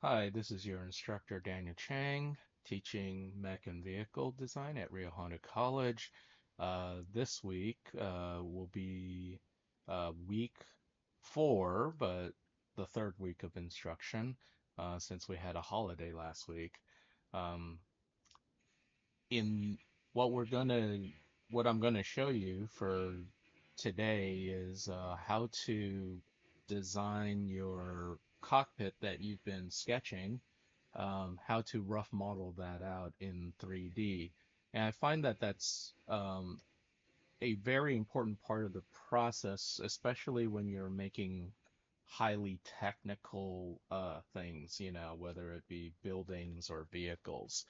Hi, this is your instructor Daniel Chang, teaching mech and vehicle design at Rio Hondo College. This week will be week 4, but the third week of instruction since we had a holiday last week. Um, in what we're gonna, what I'm gonna show you for today is how to design your cockpit that you've been sketching, how to rough model that out in 3D. And I find that that's a very important part of the process, especially when you're making highly technical things, whether it be buildings or vehicles,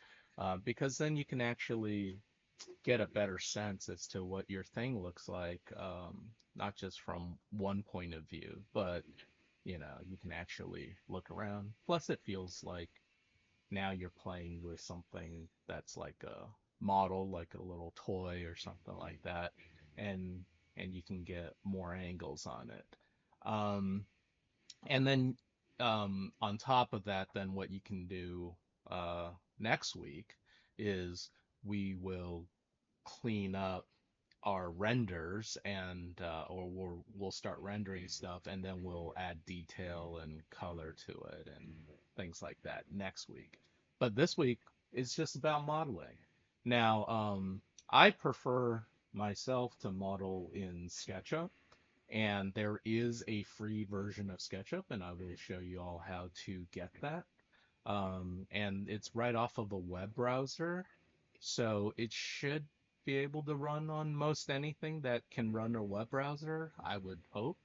because then you can actually get a better sense as to what your thing looks like, not just from one point of view, but you can actually look around. Plus, it feels like now you're playing with something that's like a model, like a little toy or something like that, and you can get more angles on it. Um, and then on top of that, then what you can do uh, next week is we will clean up our renders and or we'll start rendering stuff and then we'll add detail and color to it and things like that next week. But this week is just about modeling. Now, I prefer myself to model in SketchUp, and there is a free version of SketchUp, and I will show you all how to get that. And it's right off of a web browser, so it should be able to run on most anything that can run a web browser, I would hope.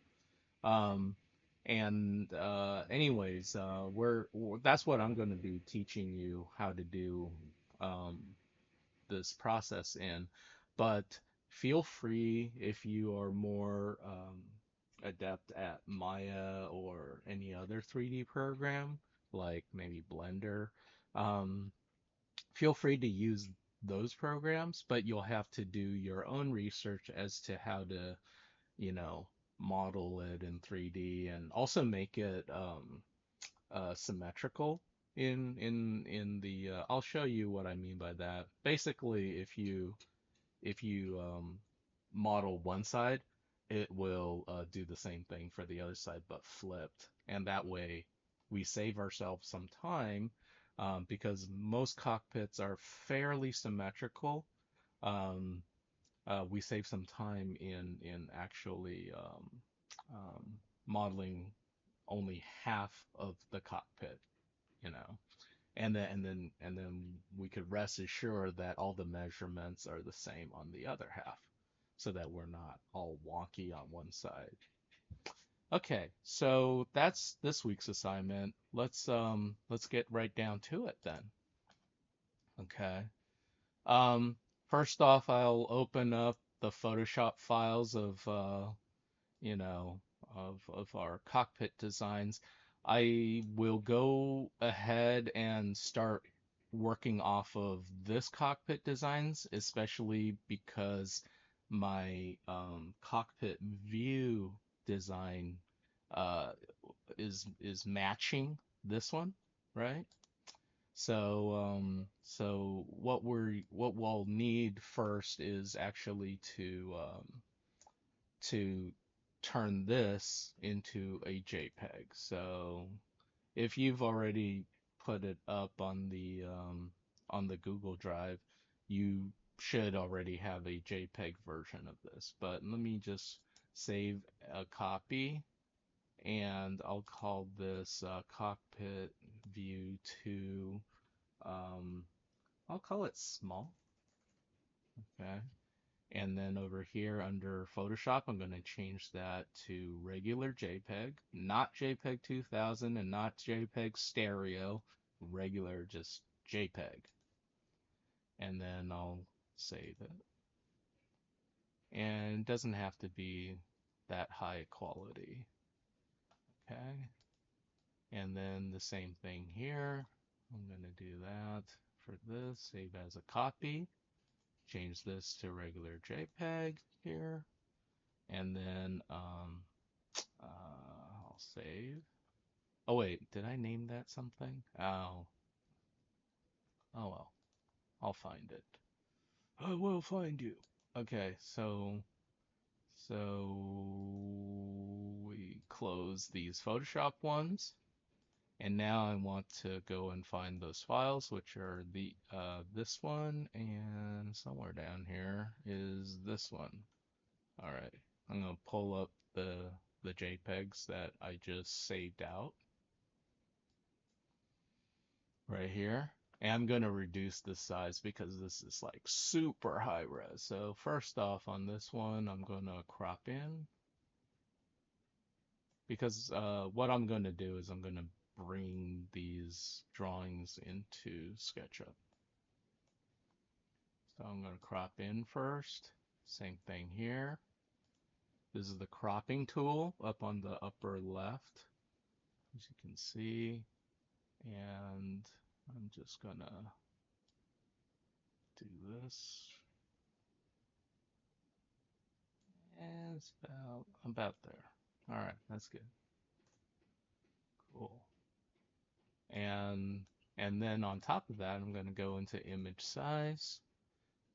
Um, and anyways, that's what I'm going to be teaching you how to do um, this process in. But feel free if you are more adept at Maya or any other 3D program, like maybe Blender. Um, Feel free to use those programs, but you'll have to do your own research as to how to, you know, model it in 3D and also make it symmetrical in the I'll show you what I mean by that. Basically, if you model one side, it will do the same thing for the other side, but flipped. And that way, we save ourselves some time because most cockpits are fairly symmetrical. Um, we save some time in actually um, modeling only half of the cockpit, you know. And then we could rest assured that all the measurements are the same on the other half, so that we're not all wonky on one side. Okay, so that's this week's assignment. Let's get right down to it then. Okay. Um First off, I'll open up the Photoshop files of you know, of our cockpit designs. I will go ahead and start working off of this cockpit designs, especially because my cockpit view design uh, is matching this one, right? So what we'll need first is actually to turn this into a JPEG. So if you've already put it up on the Google Drive, you should already have a JPEG version of this. But let me just save a copy, and I'll call this cockpit view 2. Um, I'll call it small. Okay. And then over here under Photoshop, I'm going to change that to regular JPEG, not JPEG 2000 and not JPEG stereo, regular just JPEG. And then I'll save it. And it doesn't have to be that high quality. Okay. And then the same thing here. I'm going to do that for this, save as a copy, change this to regular JPEG here. And then I'll save. Oh wait, did I name that something? Oh well, I'll find it. I will find you. Okay, so we close these Photoshop ones, and now I want to go and find those files, which are the this one, and somewhere down here is this one. All right, I'm gonna pull up the JPEGs that I just saved out right here. And I'm gonna reduce the size because this is like super high res. So first off on this one, I'm gonna crop in because what I'm gonna do is I'm gonna bring these drawings into SketchUp. So I'm gonna crop in first. Same thing here. This is the cropping tool up on the upper left, as you can see. And I'm just gonna do this. And it's about there. All right, that's good. Cool. And and then on top of that, I'm gonna go into image size.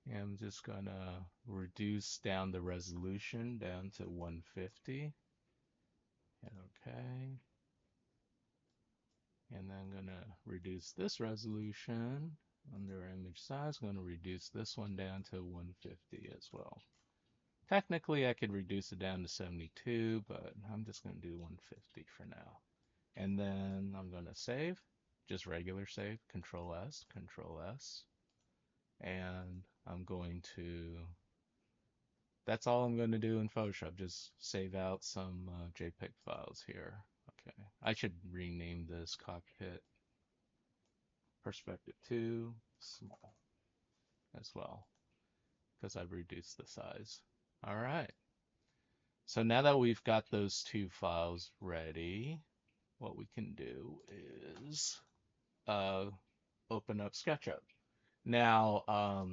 And I'm just gonna reduce down the resolution down to 150. And okay. And then I'm gonna reduce this resolution under image size. I'm gonna reduce this one down to 150 as well. Technically, I could reduce it down to 72, but I'm just going to do 150 for now. And then I'm going to save, just regular save, Control S, Control S. And I'm going to, that's all I'm going to do in Photoshop, just save out some JPEG files here. Okay, I should rename this Cockpit Perspective 2 small as well, because I've reduced the size. All right. So now that we've got those two files ready, what we can do is uh, open up SketchUp. Now,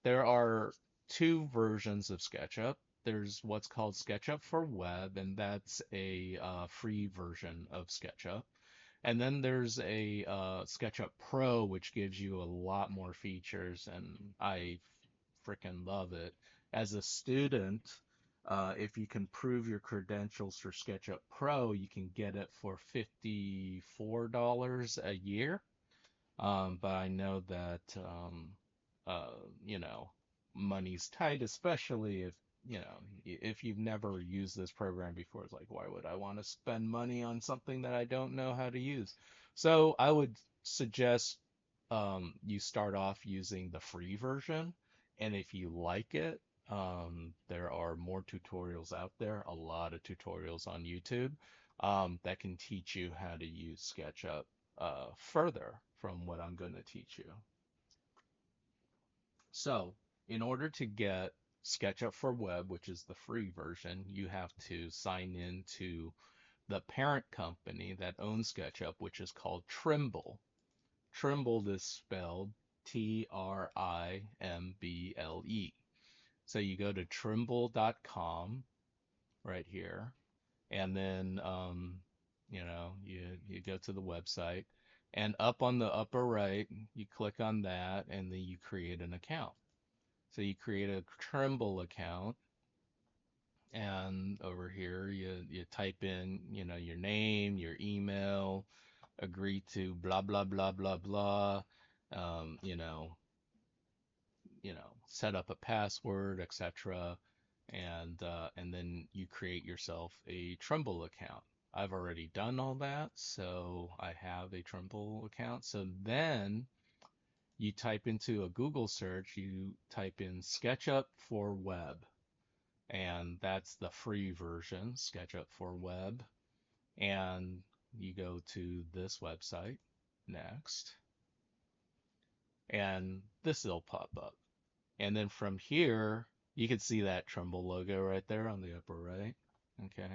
there are two versions of SketchUp. There's what's called SketchUp for Web, and that's a free version of SketchUp. And then there's a SketchUp Pro, which gives you a lot more features, and I freaking love it. As a student, if you can prove your credentials for SketchUp Pro, you can get it for $54 a year. But I know that uh, you know, money's tight, especially if if you've never used this program before. It's like, why would I want to spend money on something that I don't know how to use? So I would suggest you start off using the free version, and if you like it, there are more tutorials out there, a lot of tutorials on YouTube that can teach you how to use SketchUp further from what I'm going to teach you. So, in order to get SketchUp for Web, which is the free version, you have to sign in to the parent company that owns SketchUp, which is called Trimble. Trimble is spelled Trimble. So you go to trimble.com right here, and then you go to the website, and up on the upper right, you click on that, and then you create an account. So you create a Trimble account, and over here you type in your name, your email, agree to blah blah blah blah blah, um, you know set up a password, etc. And then you create yourself a Trimble account. I've already done all that, so I have a Trimble account. So then you type into a Google search, you type in SketchUp for Web, and that's the free version, SketchUp for Web. And you go to this website next, and this will pop up. And then from here, you can see that Trimble logo right there on the upper right. Okay.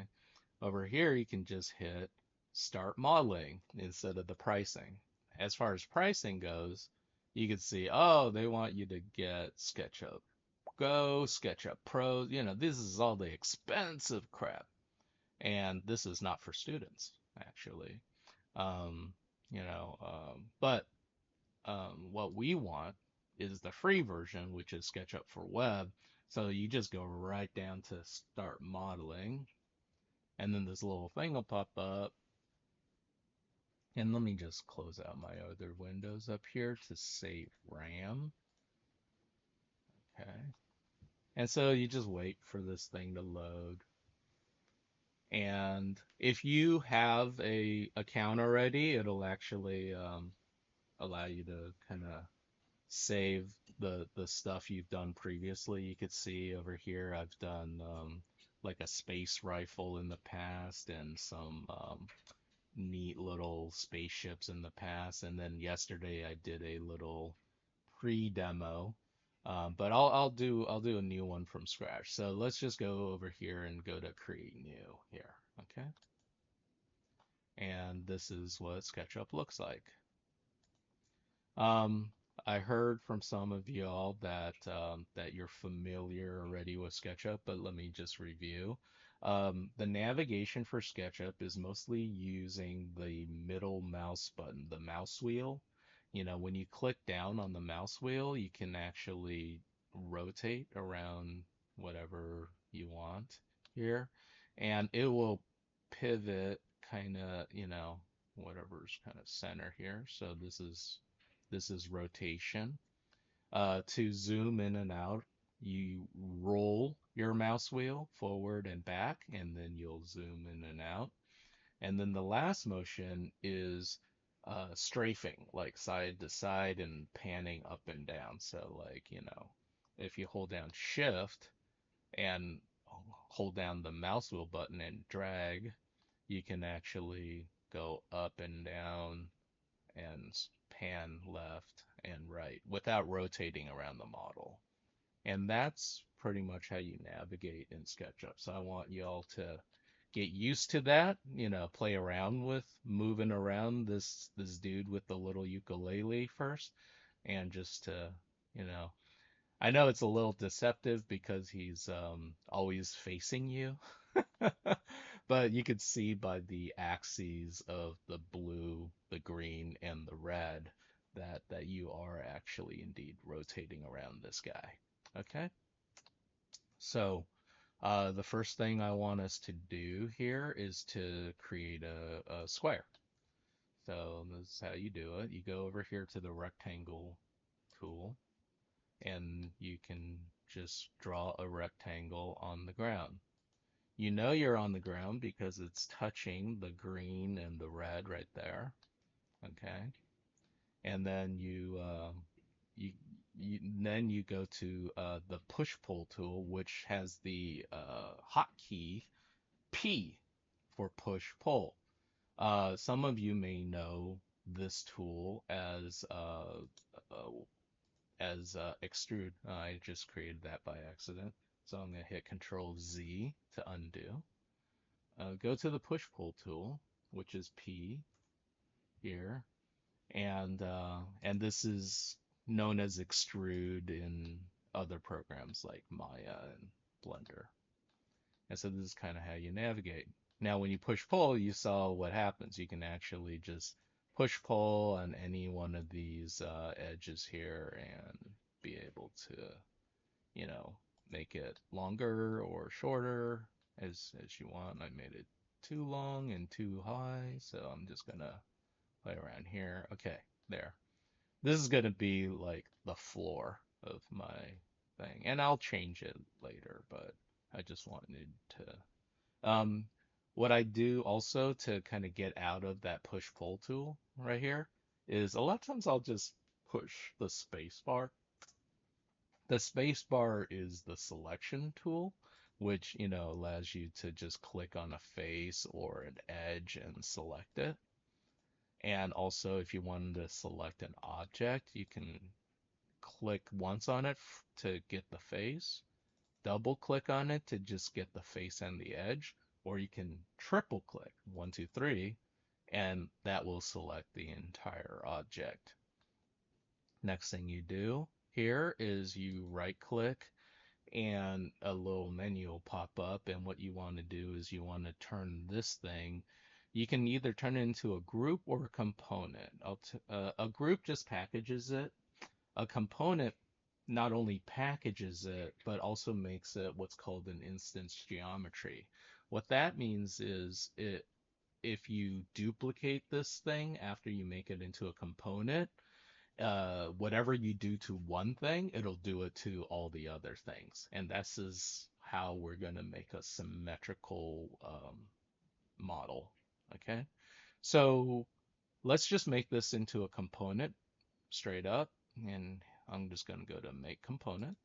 Over here, you can just hit start modeling instead of the pricing. As far as pricing goes, you can see, oh, they want you to get SketchUp Go, SketchUp Pro. This is all the expensive crap. And this is not for students, actually. Um, but what we want is the free version, which is SketchUp for Web. So you just go right down to start modeling, and then this little thing will pop up. And let me just close out my other windows up here to save RAM. Okay. And so you just wait for this thing to load. And if you have a account already, it'll actually allow you to kind of save the stuff you've done previously. You could see over here I've done like a space rifle in the past and some neat little spaceships in the past. And then yesterday I did a little pre-demo. But I'll do a new one from scratch. So let's just go over here and go to create new here. Okay. And this is what SketchUp looks like. Um, I heard from some of y'all that you're familiar already with SketchUp, but let me just review. The navigation for SketchUp is mostly using the middle mouse button, the mouse wheel. When you click down on the mouse wheel, you can actually rotate around whatever you want here, and it will pivot kind of, whatever's kind of center here. So this is rotation. To zoom in and out, you roll your mouse wheel forward and back, and then you'll zoom in and out. And then the last motion is strafing, like side to side and panning up and down. So, like, if you hold down Shift and hold down the mouse wheel button and drag, you can actually go up and down and pan left and right without rotating around the model. And that's pretty much how you navigate in SketchUp. So I want y'all to get used to that, play around with moving around this dude with the little ukulele first, and just to, you know, I know it's a little deceptive because he's always facing you, but you could see by the axes of the blue, the green, and the red that you are actually indeed rotating around this guy. Okay, so the first thing I want us to do here is to create a square. So this is how you do it. You go over here to the rectangle tool, and you can just draw a rectangle on the ground. You know you're on the ground because it's touching the green and the red right there. Okay. And then you, you go to the push-pull tool, which has the hotkey P for push-pull. Some of you may know this tool as extrude. I just created that by accident. So I'm going to hit Control Z to undo. Go to the push-pull tool, which is P here, and this is known as extrude in other programs like Maya and Blender. And so this is kind of how you navigate. Now, when you push pull, you saw what happens. You can actually just push pull on any one of these edges here and be able to, you know, make it longer or shorter as you want. I made it too long and too high, so I'm just gonna play around here. Okay, there. This is gonna be like the floor of my thing, and I'll change it later, but I just wanted to. What I do also to kind of get out of that push-pull tool right here is a lot of times I'll just push the space bar. The space bar is the selection tool, which, allows you to just click on a face or an edge and select it. And also, if you wanted to select an object, you can click once on it to get the face, double click on it to just get the face and the edge, or you can triple click, 1, 2, 3, and that will select the entire object. Next thing you do here is you right click and a little menu will pop up, and what you want to do is you want to turn this thing You can either turn it into a group or a component. A group just packages it. A component not only packages it, but also makes it what's called an instance geometry. What that means is if you duplicate this thing after you make it into a component, whatever you do to one thing, it'll do it to all the other things. And this is how we're going to make a symmetrical model. Okay, so let's just make this into a component straight up. And I'm just going to go to make component.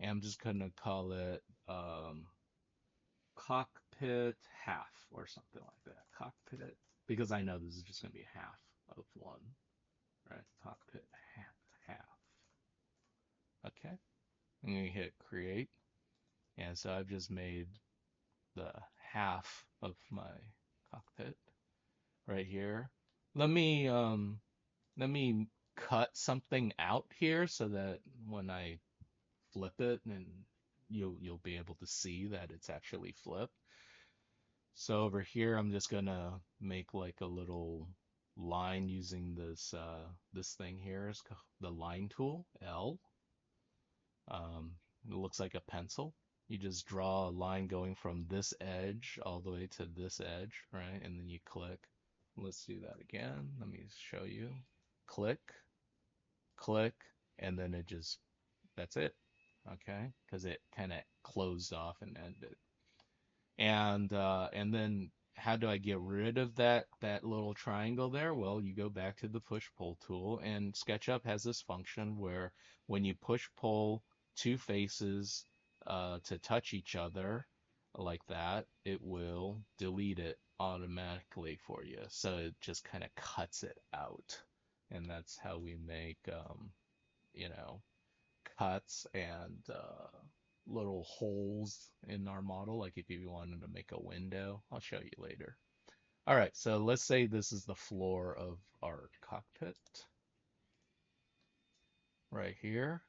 And I'm just going to call it cockpit half or something like that. Cockpit, because I know this is just going to be half of one, right? Cockpit half. Okay. I'm going to hit create. And so I've just made the half of my cockpit right here. Let me let me cut something out here so that when I flip it and you'll be able to see that it's actually flipped. So over here I'm just gonna make like a little line using this thing here is the line tool, L. It looks like a pencil. You just draw a line going from this edge all the way to this edge, right? And then you click. Let's do that again. Let me show you. Click, click, and then it just, that's it. Okay? Because it kind of closed off and ended. And then how do I get rid of that little triangle there? Well, you go back to the push pull tool, and SketchUp has this function where when you push pull two faces to touch each other like that, it will delete it automatically for you. So it just kind of cuts it out. And that's how we make you know, cuts and little holes in our model, like if you wanted to make a window. I'll show you later. All right, so let's say this is the floor of our cockpit right here.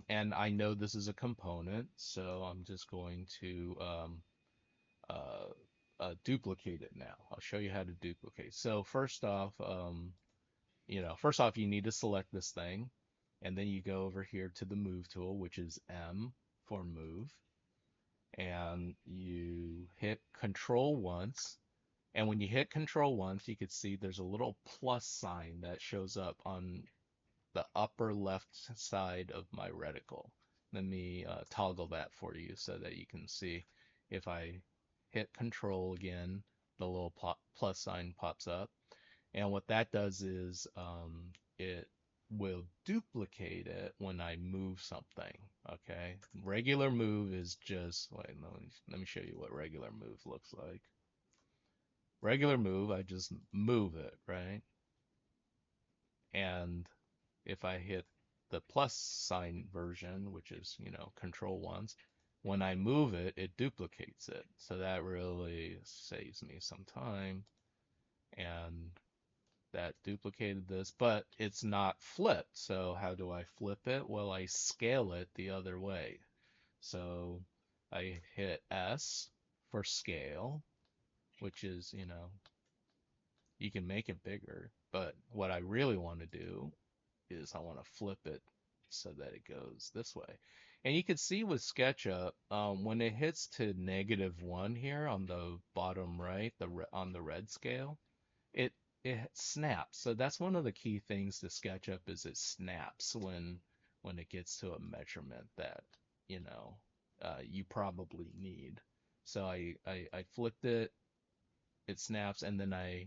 And I know this is a component, so I'm just going to duplicate it now. I'll show you how to duplicate. So first off, you need to select this thing, and then you go over here to the move tool, which is M for move, and you hit control once. And when you hit control once, you can see there's a little plus sign that shows up on the upper left side of my reticle. Let me toggle that for you so that you can see. If I hit control again, the little plus sign pops up. And what that does is it will duplicate it when I move something. Okay. Regular move is just, wait, let me show you what regular move looks like. Regular move, I just move it, right? And if I hit the plus sign version, which is, control once, when I move it, it duplicates it. So that really saves me some time. And that duplicated this, but it's not flipped. So how do I flip it? Well, I scale it the other way. So I hit S for scale, which is, you can make it bigger, but what I really want to do is I want to flip it so that it goes this way. And you can see with SketchUp, when it hits to -1 here on the bottom right, on the red scale, it it snaps. So that's one of the key things to SketchUp is it snaps when it gets to a measurement that you probably need. So I flipped it, it snaps, and then I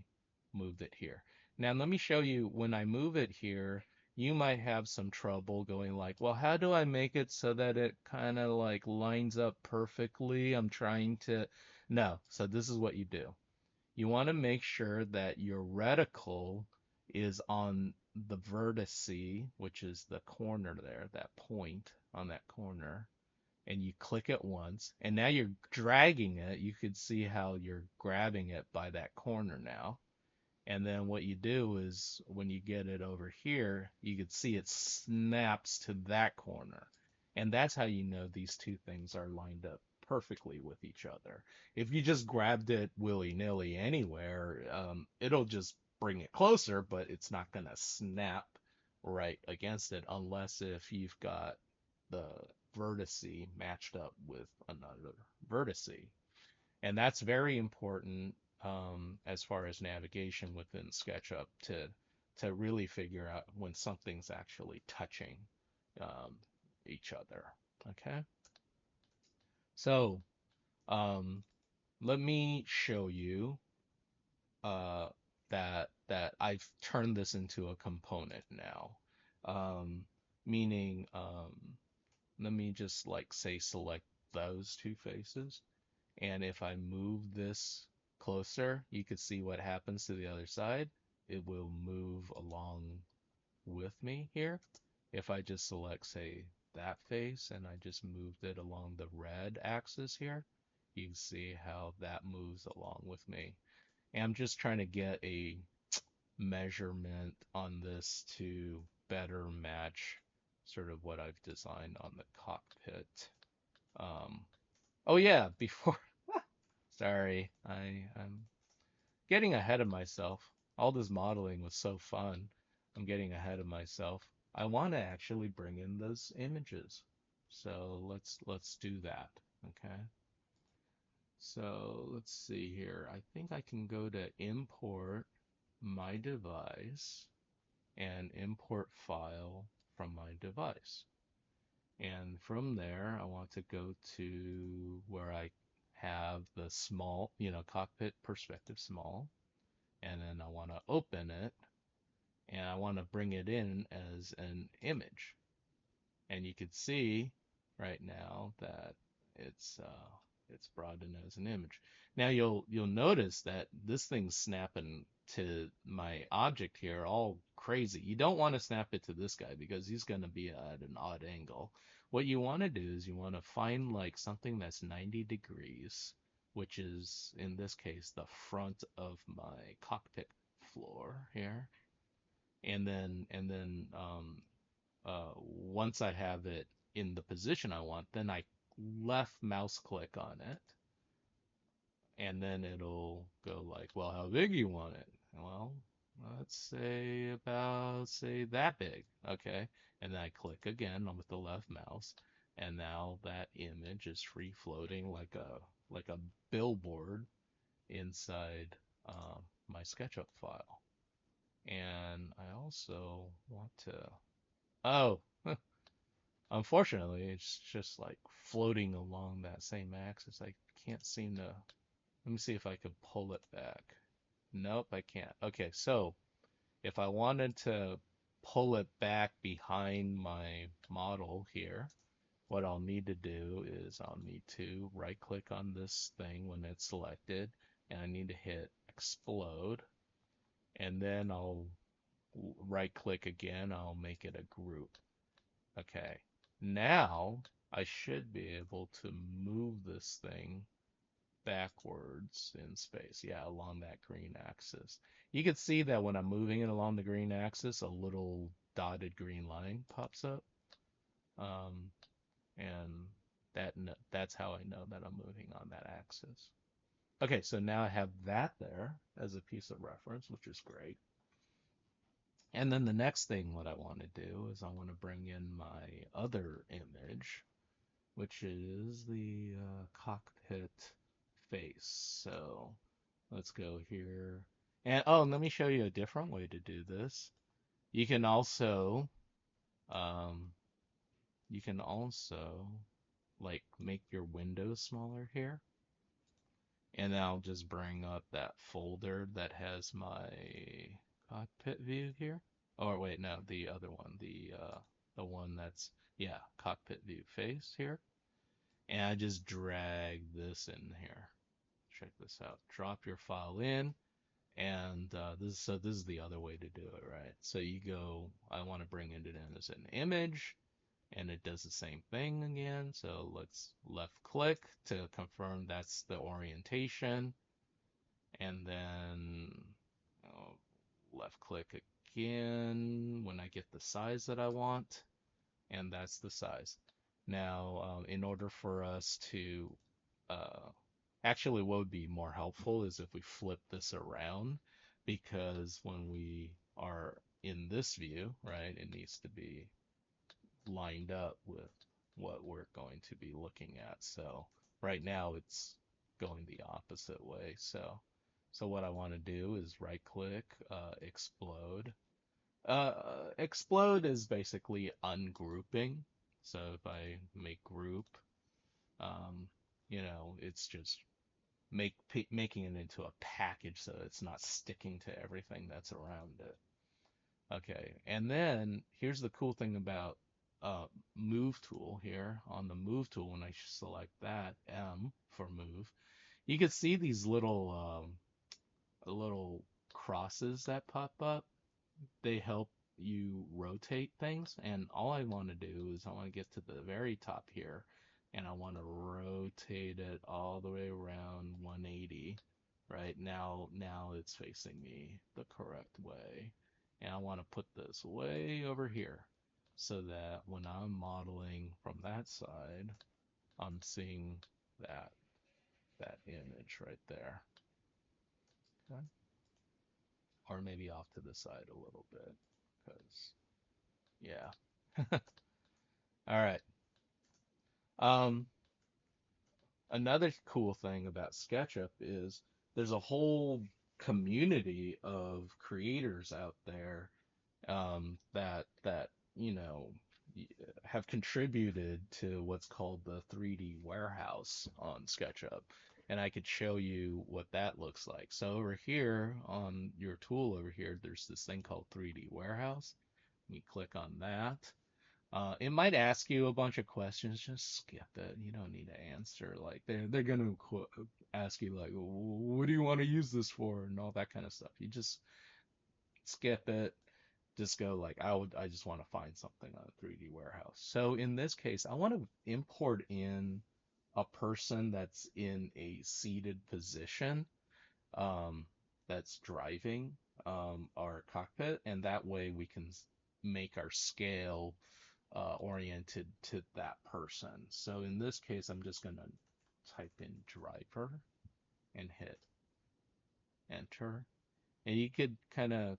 moved it here. Now let me show you when I move it here. You might have some trouble going like, well, how do I make it so that it kind of like lines up perfectly? I'm trying to. No. So this is what you do. You want to make sure that your reticle is on the vertice, which is the corner there, that point on that corner, and you click it once, and now you're dragging it. You could see how you're grabbing it by that corner now. And then what you do is when you get it over here, you can see it snaps to that corner. And that's how you know these two things are lined up perfectly with each other. If you just grabbed it willy-nilly anywhere, it'll just bring it closer, but it's not going to snap right against it unless if you've got the vertice matched up with another vertice. And that's very important as far as navigation within SketchUp to really figure out when something's actually touching um, each other. Okay, so um, let me show you uh, that I've turned this into a component now. Um, meaning, let me just like say select those two faces. And if I move this closer, you could see what happens to the other side. It will move along with me here. If I just select, say, that face and I just moved it along the red axis here, you can see how that moves along with me. And I'm just trying to get a measurement on this to better match sort of what I've designed on the cockpit. Um, oh yeah, before sorry, I'm getting ahead of myself. All this modeling was so fun. I'm getting ahead of myself. I want to actually bring in those images. So let's do that. Okay. So let's see here. I think I can go to import my device and import file from my device. And from there, I want to go to where I have the small, cockpit perspective small, and then I want to open it, and I want to bring it in as an image. And you can see right now that it's brought in as an image. Now you'll notice that this thing's snapping to my object here all crazy. You don't want to snap it to this guy because he's going to be at an odd angle. What you want to do is you want to find like something that's 90 degrees, which is in this case the front of my cockpit floor here. And then once I have it in the position I want, then I left mouse click on it, and then it'll go like, well, how big you want it? Well, let's say about, say, that big. Okay. And then I click again with the left mouse, and now that image is free floating like a billboard inside my SketchUp file. And I also want to, oh, unfortunately, it's just like floating along that same axis. I can't seem to. Let me see if I can pull it back. Nope, I can't. Okay, so if I wanted to pull it back behind my model here, what I'll need to do is I'll need to right click on this thing when it's selected, and I need to hit explode, and then I'll right click again. I'll make it a group. Okay, now I should be able to move this thing backwards in space. Yeah, along that green axis. You can see that when I'm moving it along the green axis, a little dotted green line pops up. Um, and that's how I know that I'm moving on that axis. Okay, so now I have that there as a piece of reference, which is great. And then the next thing what I want to do is I want to bring in my other image, which is the cockpit face. So let's go here. And oh, let me show you a different way to do this. You can also um, you can also like make your windows smaller here. And I'll just bring up that folder that has my cockpit view here. Or wait, no, the other one, the one that's, yeah, cockpit view face here. And I just drag this in here. Check this out. Drop your file in, and this is the other way to do it, right? So you go, I want to bring it in as an image, and it does the same thing again. So let's left click to confirm that's the orientation, and then left click again when I get the size that I want, and that's the size. Now, in order for us to uh, actually, what would be more helpful is if we flip this around, because when we are in this view, right, it needs to be lined up with what we're going to be looking at. So right now it's going the opposite way. So what I want to do is right click, explode. Explode is basically ungrouping. So if I make group, um, it's just making it into a package so it's not sticking to everything that's around it. Okay, and then here's the cool thing about uh, move tool here. On the move tool, when I select that M for move, you can see these little crosses that pop up. They help you rotate things, and all I want to do is I want to get to the very top here, and I want to rotate it all the way around 180. Right now it's facing me the correct way, and I want to put this way over here so that when I'm modeling from that side, I'm seeing that that image right there. Okay. Or maybe off to the side a little bit, because yeah. All right. Um, Another cool thing about SketchUp is there's a whole community of creators out there, that have contributed to what's called the 3D warehouse on SketchUp. And I could show you what that looks like. So over here on your tool over here, there's this thing called 3D warehouse. We click on that. It might ask you a bunch of questions. Just skip it. You don't need to answer. Like they're gonna ask you like, what do you want to use this for, and all that kind of stuff. You just skip it. Just go like, I just want to find something on a 3D warehouse. So in this case, I want to import in a person that's in a seated position, um, that's driving our cockpit, and that way we can make our scale oriented to that person. So in this case, I'm just going to type in driver and hit enter. And you could kind of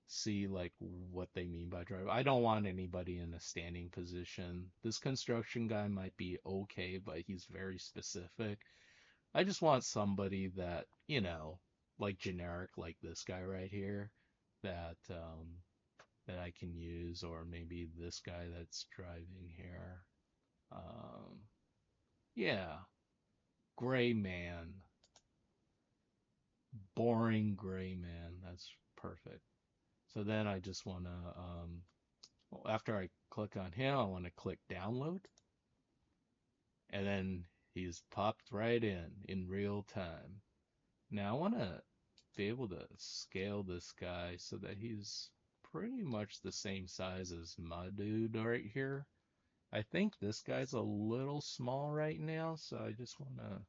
see like what they mean by driver. I don't want anybody in a standing position. This construction guy might be okay, but he's very specific. I just want somebody that, like generic, like this guy right here, that that I can use, or maybe this guy that's driving here. Um, yeah, gray man, boring gray man. That's perfect. So then I just want to, well, after I click on him, I want to click download, and then he's popped right in real time. Now I want to be able to scale this guy so that he's pretty much the same size as my dude right here. I think this guy's a little small right now, so I just want to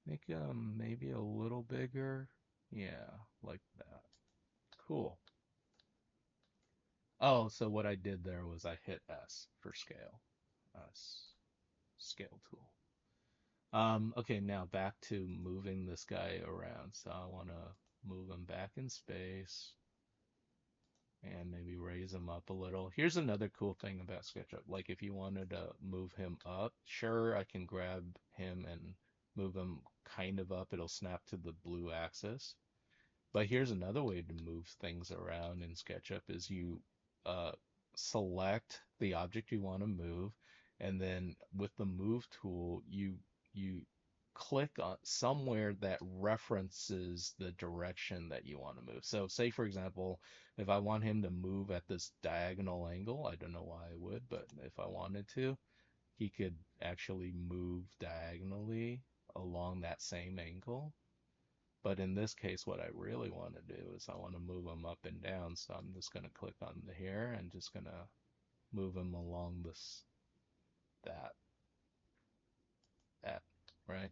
make him maybe a little bigger. Yeah, like that. Cool. Oh, so what I did there was I hit S for scale. Scale tool. Okay, now back to moving this guy around. So I want to move him back in space and maybe raise him up a little. Here's another cool thing about SketchUp. Like if you wanted to move him up, sure, I can grab him and move him kind of up. It'll snap to the blue axis. But here's another way to move things around in SketchUp is you uh, select the object you want to move, and then with the move tool, you click on somewhere that references the direction that you want to move. So say for example, if I want him to move at this diagonal angle, I don't know why I would, but if I wanted to, he could actually move diagonally along that same angle. But in this case, what I really want to do is I want to move them up and down. So I'm just going to click on the here and just going to move them along this, that, that, right?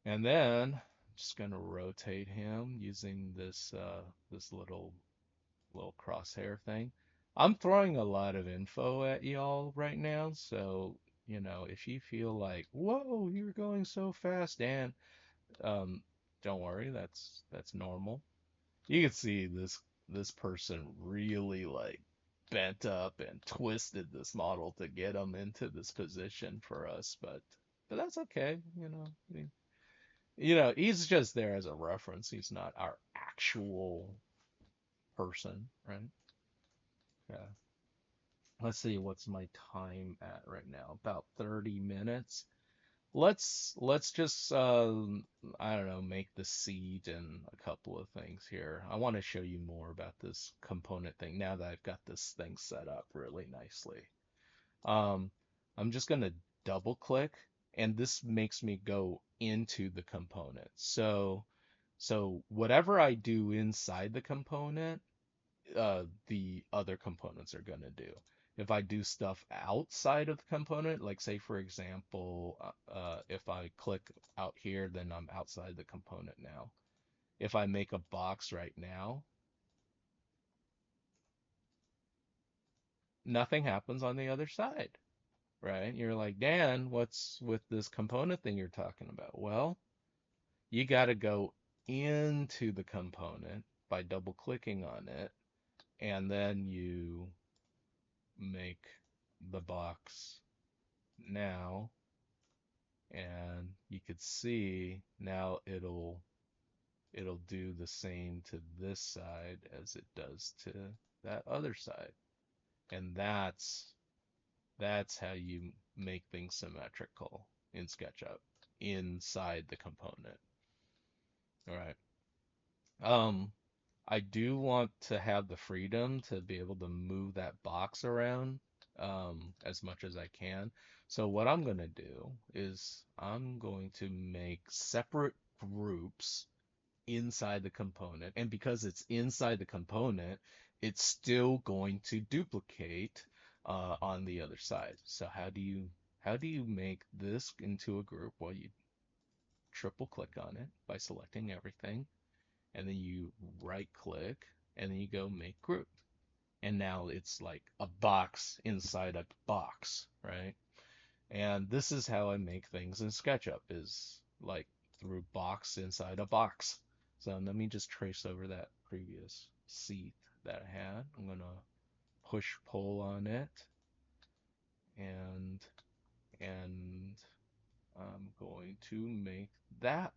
And then I'm just going to rotate him using this little crosshair thing. I'm throwing a lot of info at y'all right now, so If you feel like, whoa, you're going so fast, Dan, um, don't worry, that's normal. You can see this person really like bent up and twisted this model to get him into this position for us, but that's okay. He's just there as a reference. He's not our actual person, right? Yeah. Let's see, what's my time at right now? About 30 minutes. Let's just I don't know, make the seat and a couple of things here. I want to show you more about this component thing now that I've got this thing set up really nicely. Um, I'm just gonna double click, and this makes me go into the component. So whatever I do inside the component, the other components are going to do. If I do stuff outside of the component, like say for example, if I click out here, then I'm outside the component now. If I make a box right now, nothing happens on the other side, right? You're like, Dan, what's with this component thing you're talking about? Well, you got to go into the component by double clicking on it, and then you make the box now, and you could see now it'll do the same to this side as it does to that other side. And that's how you make things symmetrical in SketchUp inside the component. All right. Um, I do want to have the freedom to be able to move that box around as much as I can. So what I'm going to do is I'm going to make separate groups inside the component. And because it's inside the component, it's still going to duplicate on the other side. So how do you make this into a group? Well, you triple click on it by selecting everything, and then you right click, and then you go make group. And now it's like a box inside a box, right? And this is how I make things in SketchUp, is like through box inside a box. So let me just trace over that previous seat that I had. I'm gonna push pull on it, and and I'm going to make that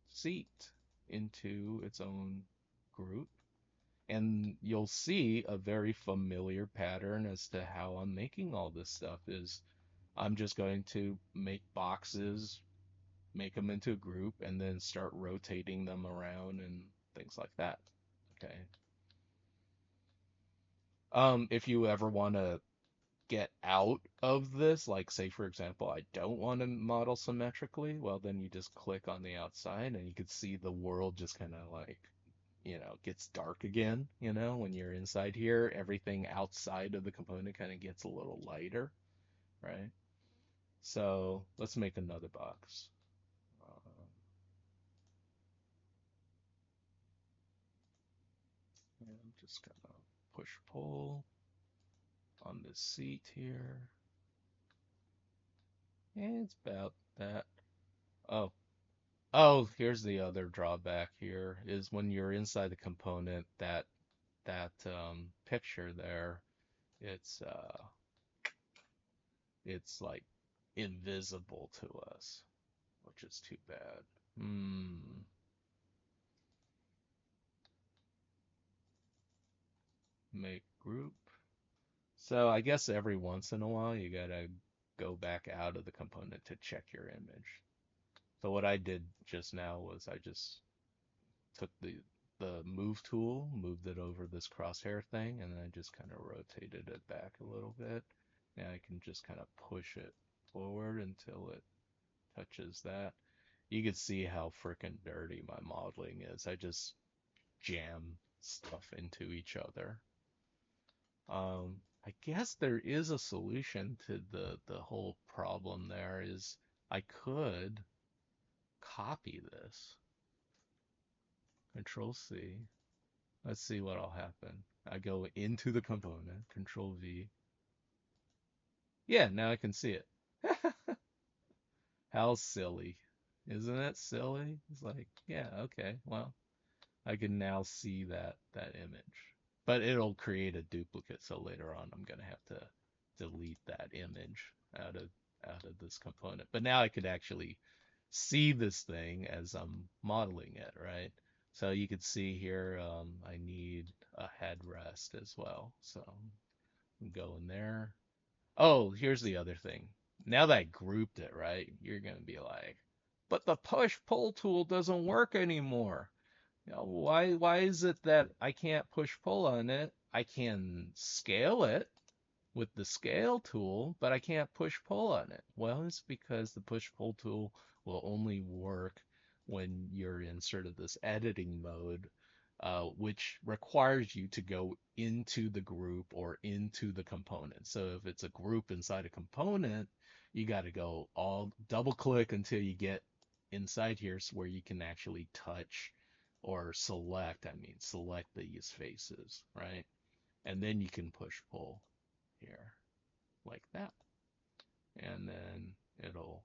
seat into its own group. And you'll see a very familiar pattern as to how I'm making all this stuff is I'm just going to make boxes, make them into a group, and then start rotating them around and things like that. Okay. If you ever want to get out of this, like say for example, I don't want to model symmetrically, well then you just click on the outside and you can see the world just kind of like, gets dark again, when you're inside here, everything outside of the component kind of gets a little lighter, right? So let's make another box. And I'm just gonna push pull on this seat here. And it's about that. Oh, oh, here's the other drawback here is when you're inside the component, that picture there, it's it's like invisible to us, which is too bad. Hmm. Make group. So I guess every once in a while you gotta go back out of the component to check your image. So what I did just now was I just took the move tool, moved it over this crosshair thing, and then I just kind of rotated it back a little bit. And I can just kind of push it forward until it touches that. You can see how freaking dirty my modeling is. I just jam stuff into each other. I guess there is a solution to the whole problem there is I could copy this. Control C. Let's see what'll happen. I go into the component, Control V, Yeah, now I can see it. How silly. Isn't it silly? It's like, yeah, okay, well, I can now see that image. But it'll create a duplicate, so later on I'm gonna have to delete that image out of out of this component. But now I could actually see this thing as I'm modeling it, right? So you could see here, I need a headrest as well. So go in there. Oh, here's the other thing. Now that I grouped it, right, you're gonna be like, but the push-pull tool doesn't work anymore. You know, why is it that I can't push-pull on it? I can scale it with the scale tool, but I can't push pull on it. Well, it's because the push pull tool will only work when you're in sort of this editing mode, which requires you to go into the group or into the component. So if it's a group inside a component, you got to go all double click until you get inside here where you can actually touch or select, select these faces, right? And then you can push pull here like that. And then it'll,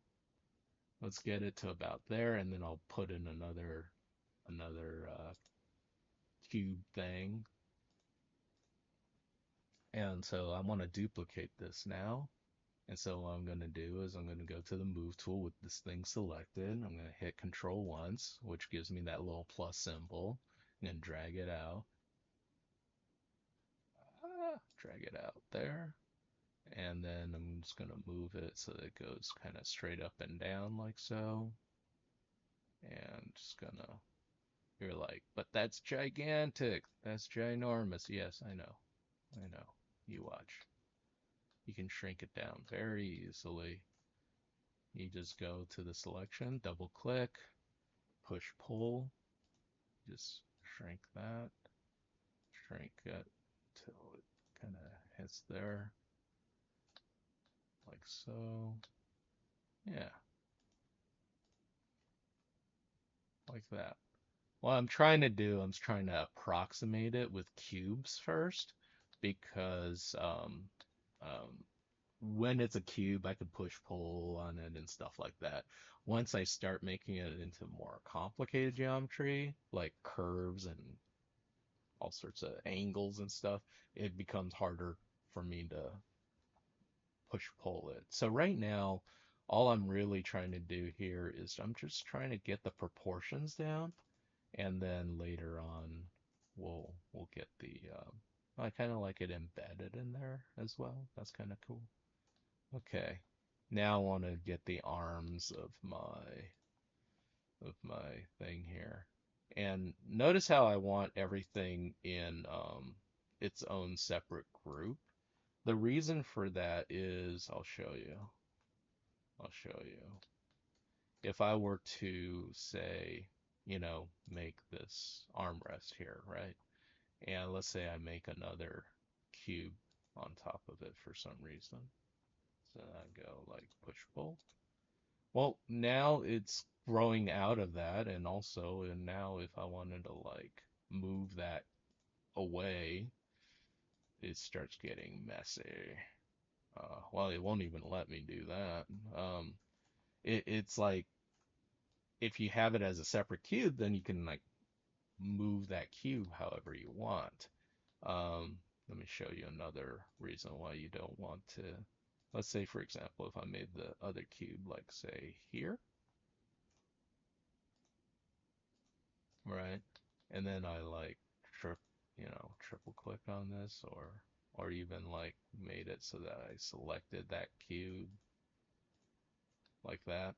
let's get it to about there, and then I'll put in another cube thing. And so I want to duplicate this now. And so what I'm going to do is I'm going to go to the move tool with this thing selected. I'm going to hit control once, which gives me that little plus symbol, and drag it out. Drag it out there. And then I'm just going to move it so that it goes kind of straight up and down like so. And just gonna, you're like, but that's gigantic. That's ginormous. Yes, I know. I know. You watch. You can shrink it down very easily. You just go to the selection, double click, push pull, just shrink that, shrink it till it kind of hits there, like so. Yeah, like that. What I'm trying to do, I'm trying to approximate it with cubes first because um, when it's a cube, I can push pull on it and stuff like that. Once I start making it into more complicated geometry, like curves and all sorts of angles and stuff, it becomes harder for me to push pull it. So right now, all I'm really trying to do here is I'm just trying to get the proportions down, and then later on, we'll get the I kind of like it embedded in there as well. That's kind of cool. Okay. Now I want to get the arms of my thing here. And notice how I want everything in its own separate group. The reason for that is I'll show you. I'll show you. If I were to say, make this armrest here, right? And let's say I make another cube on top of it for some reason. So I go like push pull. Well, now it's growing out of that, and now if I wanted to like move that away, it starts getting messy. Well, it won't even let me do that. Um, it's like if you have it as a separate cube, then you can like move that cube however you want. Let me show you another reason why you don't want to. Let's say, for example, if I made the other cube, like say here, right? And then I like triple click on this or even like made it so that I selected that cube like that.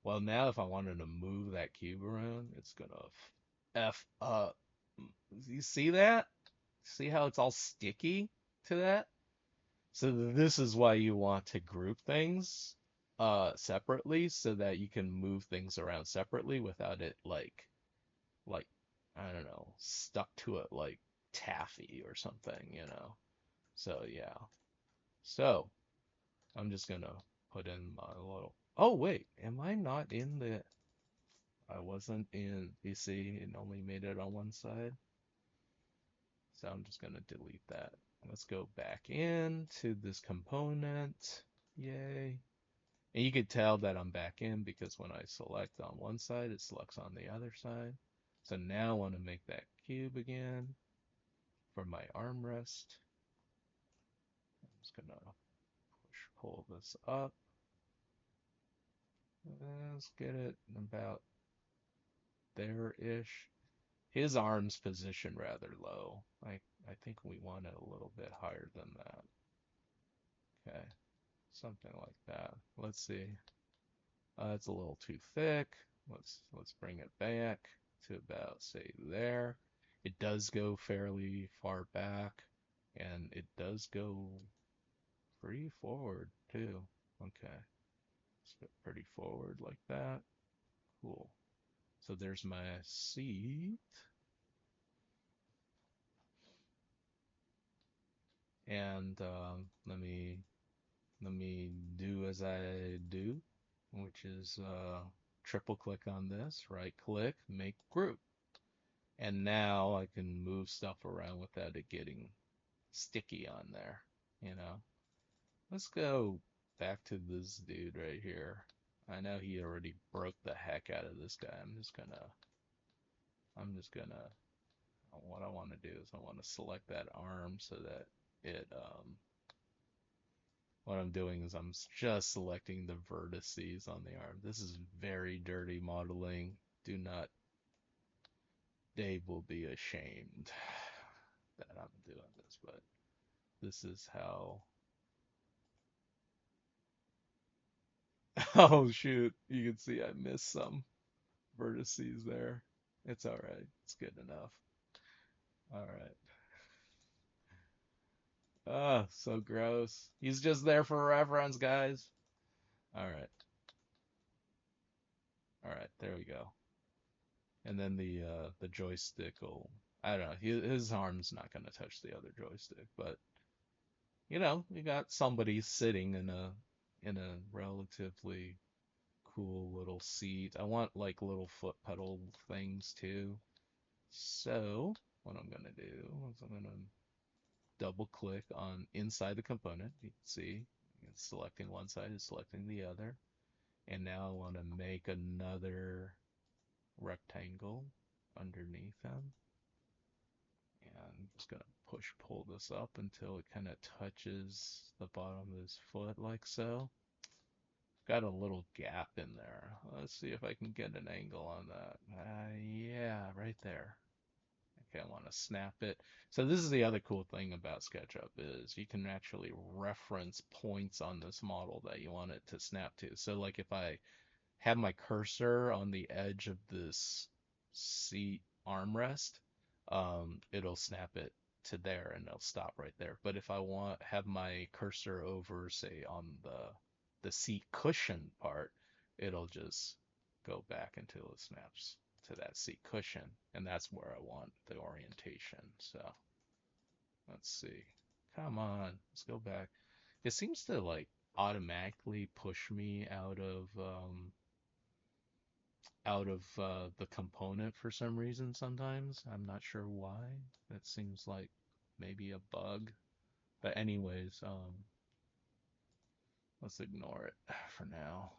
Well, now if I wanted to move that cube around, it's gonna F up. You see that? See how it's all sticky to that? So this is why you want to group things separately so that you can move things around separately without it like I don't know, stuck to it like taffy or something. So yeah. So I'm just gonna put in my little. Oh wait, am I not in the? I wasn't in. You see, it only made it on one side. So I'm just gonna delete that. Let's go back into this component. Yay. And you could tell that I'm back in because when I select on one side, it selects on the other side. So now I want to make that cube again for my armrest. I'm just gonna push pull this up. Let's get it about there-ish. His arm's positioned rather low. I think we want it a little bit higher than that. Okay, something like that. Let's see. It's a little too thick. Let's bring it back to about say there. It does go fairly far back, and it does go pretty forward too. Okay, let's go pretty forward like that. Cool. So there's my seat, and let me do as I do, which is triple click on this, right click, make group. And now I can move stuff around without it getting sticky on there, you know. Let's go back to this dude right here. I know he already broke the heck out of this guy. I'm just gonna, what I want to do is I want to select that arm so that what I'm doing is I'm just selecting the vertices on the arm. This is very dirty modeling. Do not, Dave will be ashamed that I'm doing this, but this is how. Oh shoot, you can see I missed some vertices there. It's all right. It's good enough. All right. Oh, so gross. He's just there for reference, guys. All right. All right. There we go. And then the joystick will, I don't know. His arm's not gonna touch the other joystick, but you got somebody sitting in a relatively cool little seat. I want like little foot pedal things too. So what I'm gonna do is I'm gonna double click on inside the component. You can see it's selecting one side, it's selecting the other. And now I want to make another rectangle underneath them. And I'm just gonna push pull this up until it kind of touches the bottom of his foot like so. Got a little gap in there. Let's see if I can get an angle on that. Yeah, right there. Okay, I want to snap it. So this is the other cool thing about SketchUp is you can actually reference points on this model that you want it to snap to. So like if I have my cursor on the edge of this seat armrest, it'll snap it to there and it'll stop right there. But if I want have my cursor over, say, on the seat cushion part, it'll just go back until it snaps to that seat cushion, and that's where I want the orientation. So let's see. Come on, let's go back. It seems to like automatically push me out of the component for some reason sometimes. I'm not sure why. That seems like maybe a bug. But anyways, let's ignore it for now.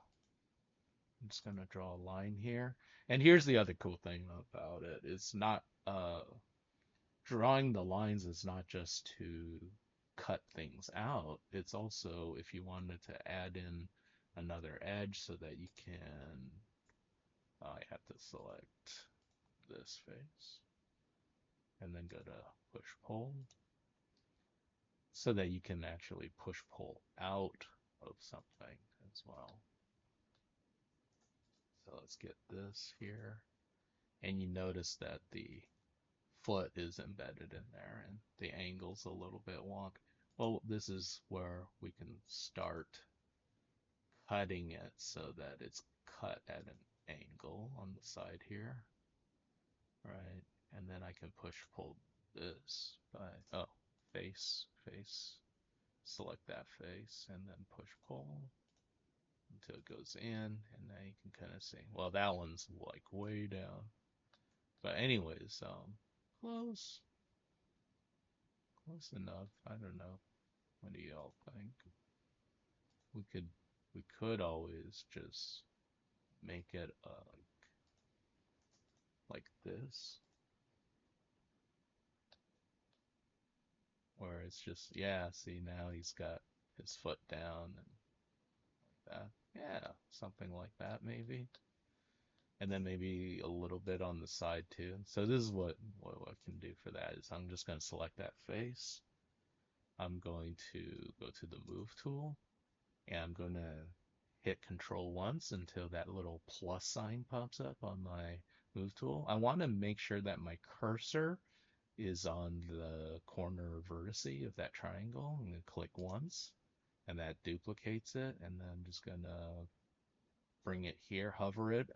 I'm just gonna draw a line here. And here's the other cool thing about it. It's not drawing the lines is not just to cut things out. It's also if you wanted to add in another edge so that you can I have to select this face and then go to push pull so that you can actually push pull out of something as well. So let's get this here. And you notice that the foot is embedded in there and the angle's a little bit wonk. Well, this is where we can start cutting it so that it's cut at an angle on the side here, right? And then I can push pull this by, oh, face, select that face, and then push pull until it goes in, and now you can kind of see. Well, that one's like way down. But anyways, close, close enough. I don't know. What do y'all think? we could we could always just make it like this, where it's just, yeah, see, now he's got his foot down and that. Yeah, something like that maybe. And then maybe a little bit on the side too. So this is what I can do for that is I'm just going to select that face. I'm going to go to the move tool and I'm going to hit control once until that little plus sign pops up on my move tool. I want to make sure that my cursor is on the corner vertice of that triangle. I'm going to click once and that duplicates it. And then I'm just going to bring it here, hover it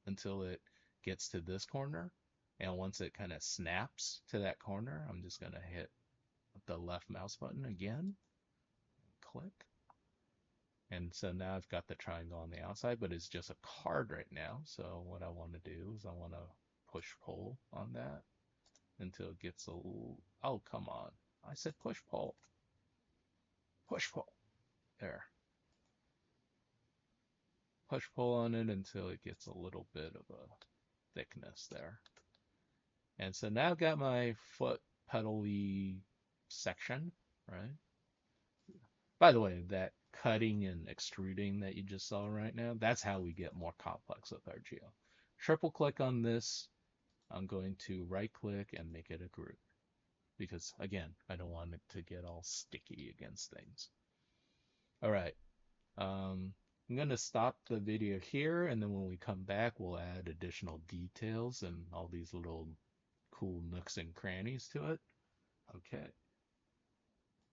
until it gets to this corner. And once it kind of snaps to that corner, I'm just going to hit the left mouse button again, click. And so now I've got the triangle on the outside, but it's just a card right now. So what I want to do is I want to push pull on that until it gets a little, oh, come on. I said push pull. Push pull. There. Push pull on it until it gets a little bit of a thickness there. And so now I've got my foot pedal-y section, right? By the way, that cutting and extruding that you just saw right now, that's how we get more complex with our geo. Triple click on this. I'm going to right click and make it a group because again, I don't want it to get all sticky against things. All right. I'm going to stop the video here, and then when we come back, we'll add additional details and all these little cool nooks and crannies to it. Okay.